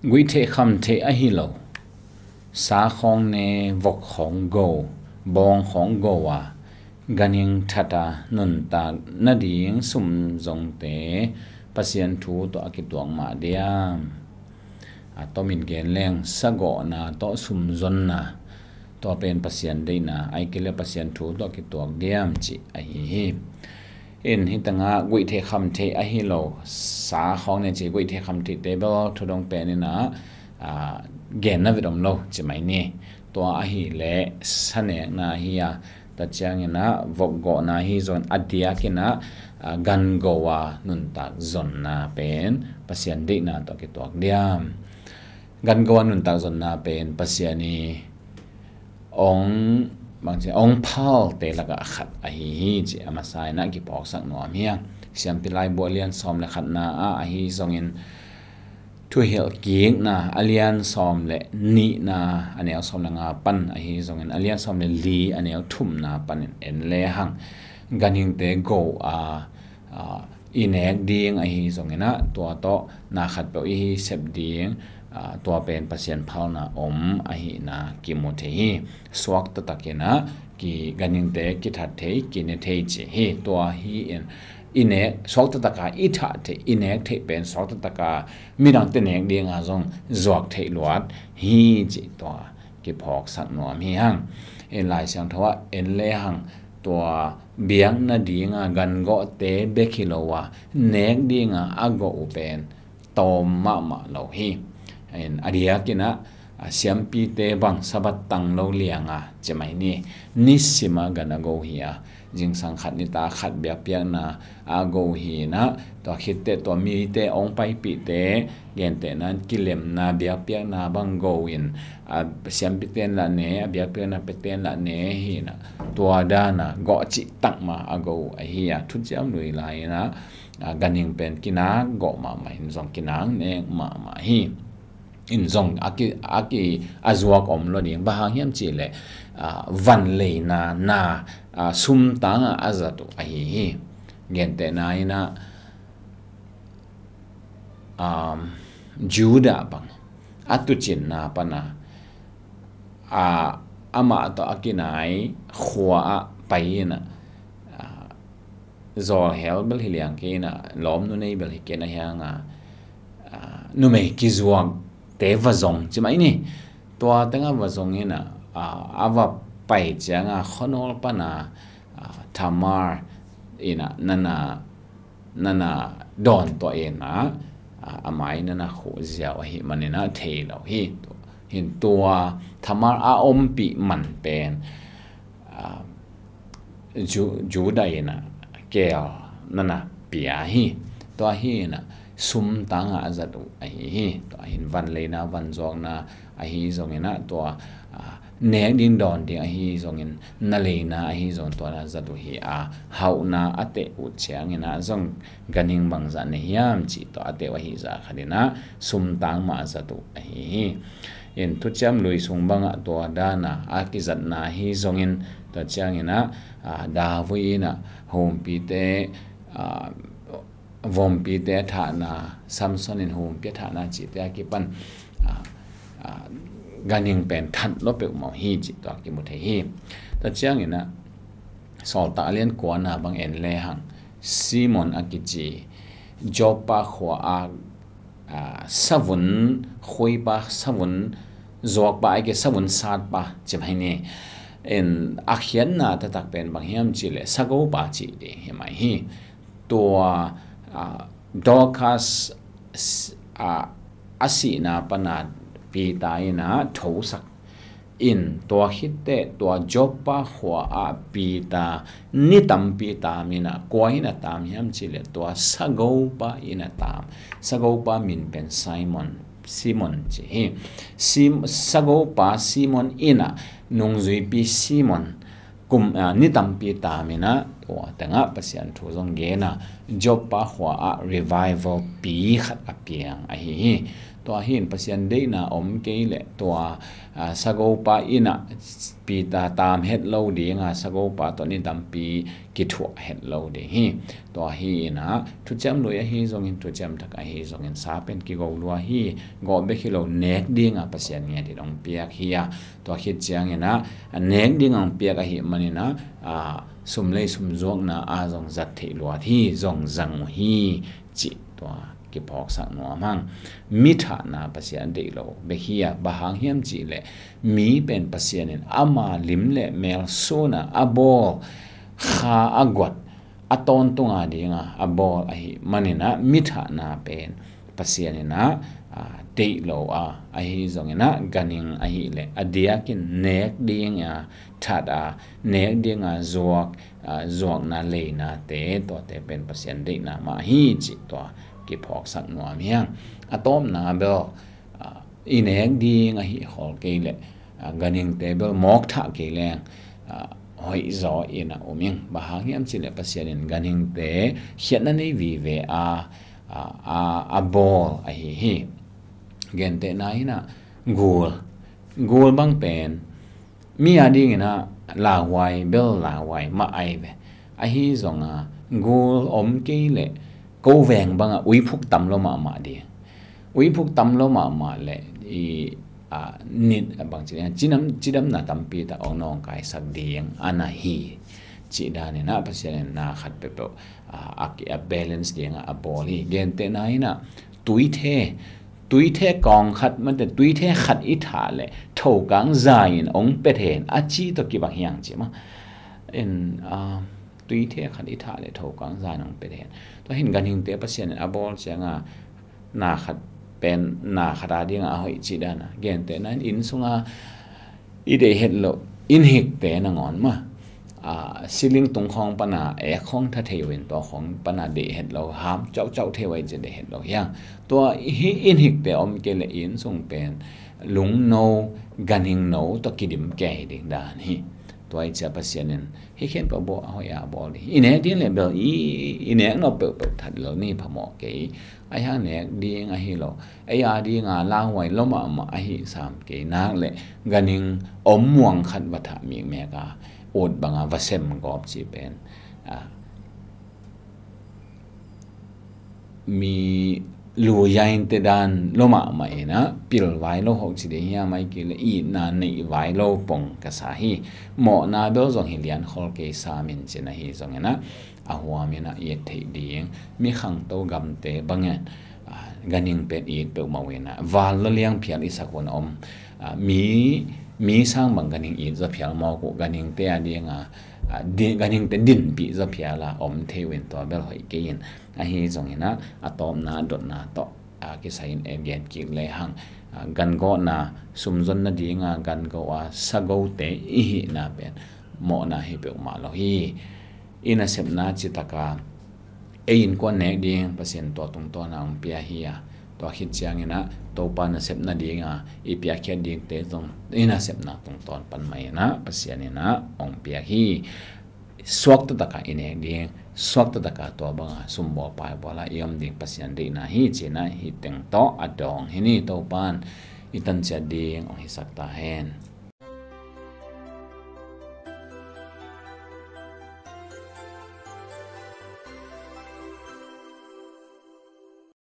gui the kham the a hi lo sa khong ne vok khong go bong khong go wa ganing thata nun ta na ding sum zong te Pasian thu to akituang ma diam to min gen leng Sagawh na to sum zon na to pen Pasian dei na ai kele Pasian thu to akituang diam chi a hi in hitanga gui the kham the a hi lo sa khong ne chi gui the kham the table thudong pen na gen na vidom lo chi mai ni to a hi le sane na hi ya ta chang na vok go na hi zon adia kina gan go wa nun tak zon na pen Pasian dei na to akituang diam gan go nun tak zon na pen Pasian ni ong bang che ong phal te laga khat a hi chi ama sai na ki pok sak no amia siam pilai bolian som le khat na a hi zongin thu hel king na alian som le ni na anel som la nga pan a hi zongin alian som le li anel thum na pan en le hang ganing te go inek ding a hi zongina to na khat pe hi sep ding to pen Pasian phal na om a hi na ki mo the hi swak ta takena ki ganing te ki that the ki ne the che hi to hi en ine swak ta taka I tha the ine the pen swak ta taka mirang te nek ding a zong zwak the luat hi chi to ki phok sak no mi hang en lai sang thawa en le hang to biang na dinga gan go te bekilowa nek dinga ago upen tom ma lo hi en adia kina siam pi te bang sabat tang lo lianga chemai ni nisima gana go hiya jing sang khat ni ta khat bia piang na ago hi na to khit te to mi te ong pai pi te gen te nan kilem na bia piang na bang go in siam pi ten la ne bia piang na pe ten la ne hi na to da na go chi tak ma ago a hi ya thu jam lui lai na ganing pen kina go ma in zong kinang ne ma hi in zong aki azwak om lo ding bahang hiam chi le van le na sum tanga azatu a hi gen te na ina juda bang atu chin na pana ama to akinai khwa pai na zol hel bel hiliang ke na lom nu nei bel ke na hanga nu me ki zuang te vazong chi mai ni to tanga vazong ina ava pai changa khonol pana thamar ina nana don to ina amai nana khu zia wa hi manina thei lo hi to hin tua thamar a om pi man pen ju dai na kel nana pia hi to hi na sum tanga azatu a hi to hin van le na van zong na a hi zong ina to ne ding don ding a hi zong in na le na a hi zong to na zatu hi hau na ate u chiang ina zong ganing bang za ne hiam chi to ate wa hi za khadina sum tang ma zatu a hi in tu cham lui sung banga to da na a ki zat na hi zong in to chiang ina da vui na hom pi te vom pi te tha na samson in hom pi tha na chi te ki pan ganing pen that lo pe mo hi chi to ki mu the hi ta chiang ina sol ta alian ko na bang en le hang Simon akichi jopa khwa savun khoi ba savun zok ba ke savun sat ba chimai ne en akhian na ta tak pen bang hiam chi le Sagawh ba chi de hi mai hi to Dorcas asina pana pi tai na thosak in to hitte to jopa khwa pi ta ni tam pi ta mina koina tam hiam chile to Sagawh pa ina tam Sagawh pa min pen Simon chi hi Sagawh pa Simon ina nungzui pi Simon kum ni tam pi ta mina to tanga Pasian thu zong ge na jopa khwa revival pi khat apiang a hi ตัวหินปัสยันได้นะอมเกลตัวสะโกปาอินะปีตาตามเฮ็ดโลดีงาสะโกปาตัวนี้ตามปีกิถวเฮ็ดโลดีฮีตัวฮีนะทุจำรวยฮีทรงอินทุจำทักฮีทรงอินสาเป็นกิโกลัวฮีกอบเบคิโลเนกดีงาปัสยันเงี้ยที่ต้องเปียกฮีตัวคิดเจียงนะเนกดีงาเปียกฮีมันนี่นะสุมเลยสุมจวกนะจงจัดเทลัวที่จงจังฮีจิตัวกิพอกสักหนัวมั่งมิถานาปัสยันเดโลเบฮียบาหังเฮียมจีเลมีเป็นปัสยันอามาลิมเลเมลโซนะอบอขาอากวดตอนตรงดีงาอบอไอมันนี่นะมิถานาเป็นปัสยันนะเดโลไอจงนะกันิงไอเลอเดียกินเนกดีงาทัดเนกดีงาจวกนาเลนาเตตัวเตเป็นปัสยันเดนามาฮีจิตัวกิพอกสักหนัวเมียงต้มนาเบลอินเองดีงาฮิฮอลเกเลกันิงเตเบลมอกทักเกเลงหอยจออินะอมิงบาหางยามจิเลปัสยันกันิงเตเขียนนั่นนี่วีเวบอลไอฮีเกนเตนายนะกูลบังเป็นมีอดีงนะลาไวเบลลาไวมาไอเวไอฮีจงกูลอมเกเลกูแหวงบังอุยพุกตำลมาดีอุยพุกตำลมาเลยนิดบางทีเนี่ยจีดำน่ะตำปีแต่องน้องกายสักดีงอันน่ะฮีจีดานี่นะภาษาเนี่ยน่าขัดเปเปอักบาลานซ์ดีงอ่ะบอลฮีเกนเตนายนะตุยเทกองขัดมันแต่ตุยเทขัดอิถาเลยเท่ากังใจองเป็ดเห็นอาชีตกี่บางอย่างจีมั้งตุยเทขัดอิถาเลยเท่ากังใจองเป็ดเห็นตัวเห็นกันหิงเตภาษาเนี่ยบอลเสียงน่าขัดเป็นนาคราดีงาหอยจีดานะเกนเตนั้นอินสุงอีเดเฮดโลอินฮิกเตนงอนมาซิลิงตรงของปนาของทัเทวินตัวของปนาเดเฮดโลหามเจ้าเทวินจะเดเฮดโลยังตัวอินฮิกเตอมเกลอินสุงเป็นลุงโนกันหิงโนตัวกิดิมแก่ดิ่งดานี่ตัวไอ้เจ้าภาษาเนี่ยให้เขียนปะบ่เอาอย่าบ่เลยอินเนดีเลยเบลอินเนนอเปิดทัดแล้วนี่พะหมอเกยไอ้ห่างเนี่ยดีงาฮิโลไอ้ยาดีงาล่างไว้ล้มมาไอ้สามเกยนักเลยกันหิงอมม่วงขัดวัฏมีเมกาอดบังวัเซมกอบจีเป็นมีลูยัยเตดานโลมาไม่นะปิลไว้โลหกสิเดียไม่กี่เลยอีนาในไว้โลปงกษาฮีหมอนาเบลจงเฮียนขอเกสามินเจนะฮีจงนะหัวมีนะเยติดีงมีขังโตกำเตบังเงินกันยิงเป็นอีเปิลมาเวนะวาลเลี้ยงเพียรอิสักวันมีสร้างบังกันยิงอีจะเพียรมอกุกันยิงเตะดีงกันยิงเป็นดินปีจะเพียรละเทวินตัวเบลหอยเกยนไอ้จงนะตอมนาดนาต่อกิสัยเอเดียนกิเลยหังกันก็นาสุมจนนาดีงากันก็ว่าสะกาวเตอีนาเป็นหมอนาให้เปิลมาแล้วฮีอินาเซมนาจิตกาอินกวนเนกดีเปอร์เซ็นต์ตัวตรงตัวนาเปียฮีตัวคิดเชียงนะตัวปานเซมนาดีงาอีเปียแค่ดีเตตรงอินาเซมนาตรงตอนปันไม่นะเปอร์เซ็นต์นะองเปียฮีสวกตะกาอินเอกดีสวกตะกาตัวบังสุมบ่ปายบ่ละยอมดีเปอร์เซ็นต์ดีนะฮีเจนะฮีเต็งโตอดองฮีนี่ตัวปานอิตันเจดีองฮิสักตาเฮน